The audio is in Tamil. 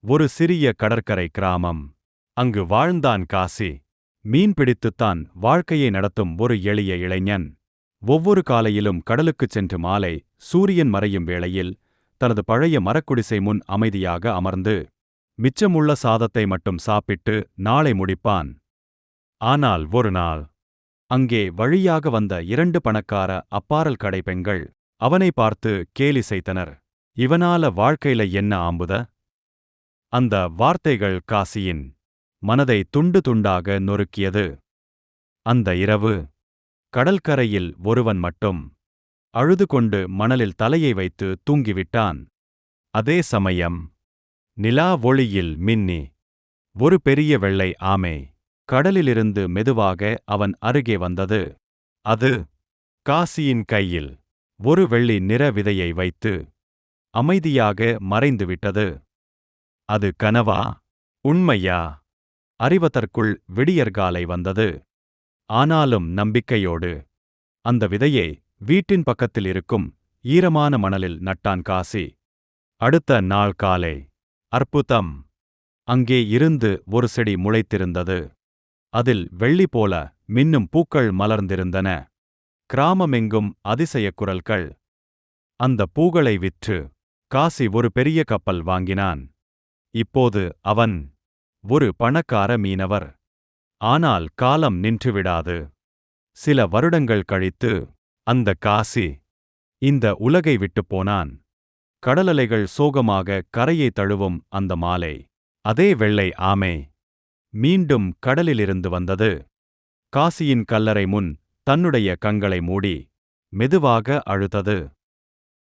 ஒரு சிறிய கடற்கரை கிராமம். அங்கு வாழ்ந்தான் காசி. மீன்பிடித்துத்தான் வாழ்க்கையை நடத்தும் ஒரு எளிய இளைஞன். ஒவ்வொரு காலையிலும் கடலுக்குச் சென்று மாலை சூரியன் மறையும் வேளையில் தனது பழைய மரக்குடிசை முன் அமைதியாக அமர்ந்து மிச்சமுள்ள சாதத்தை மட்டும் சாப்பிட்டு நாளை முடிப்பான். ஆனால் ஒரு நாள் அங்கே வழியாக வந்த 2 பணக்கார அப்பாரல் கடை பெண்கள் அவனை பார்த்து கேலி செய்தனர். இவனால வாழ்க்கையில என்ன ஆம்புத? அந்த வார்த்தைகள் காசியின் மனதை துண்டு துண்டாக நொறுக்கியது. அந்த இரவு கடல்கரையில் ஒருவன் மட்டும் அழுது கொண்டு மணலில் தலையை வைத்து தூங்கிவிட்டான். அதே சமயம் நிலா ஒளியில் மின்னி ஒரு பெரிய வெள்ளை ஆமை கடலிலிருந்து மெதுவாக அவன் அருகே வந்தது. அது காசியின் கையில் ஒரு வெள்ளி நிற விதையை வைத்து அமைதியாக மறைந்துவிட்டது. அது கனவா, உண்மையா? அறிவதற்குள் விடியற்காலை வந்தது. ஆனாலும் நம்பிக்கையோடு அந்த விதையை வீட்டின் பக்கத்தில் இருக்கும் ஈரமான மணலில் நட்டான் காசி. அடுத்த நாள் காலை அற்புதம்! அங்கே இருந்து ஒரு செடி முளைத்திருந்தது. அதில் வெள்ளி போல மின்னும் பூக்கள் மலர்ந்திருந்தன. கிராமமெங்கும் அதிசயக் குரல்கள். அந்த பூகளை விற்று காசி ஒரு பெரிய கப்பல் வாங்கினான். இப்போது அவன் ஒரு பணக்கார மீனவர். ஆனால் காலம் நின்றுவிடாது. சில வருடங்கள் கழித்து அந்த காசி இந்த உலகை விட்டுப் போனான். கடலலைகள் சோகமாக கரையை தழுவும் அந்த மாலை அதே வெள்ளை ஆமை மீண்டும் கடலிலிருந்து வந்தது. காசியின் கல்லறை முன் தன்னுடைய கண்களை மூடி மெதுவாக அழுதது.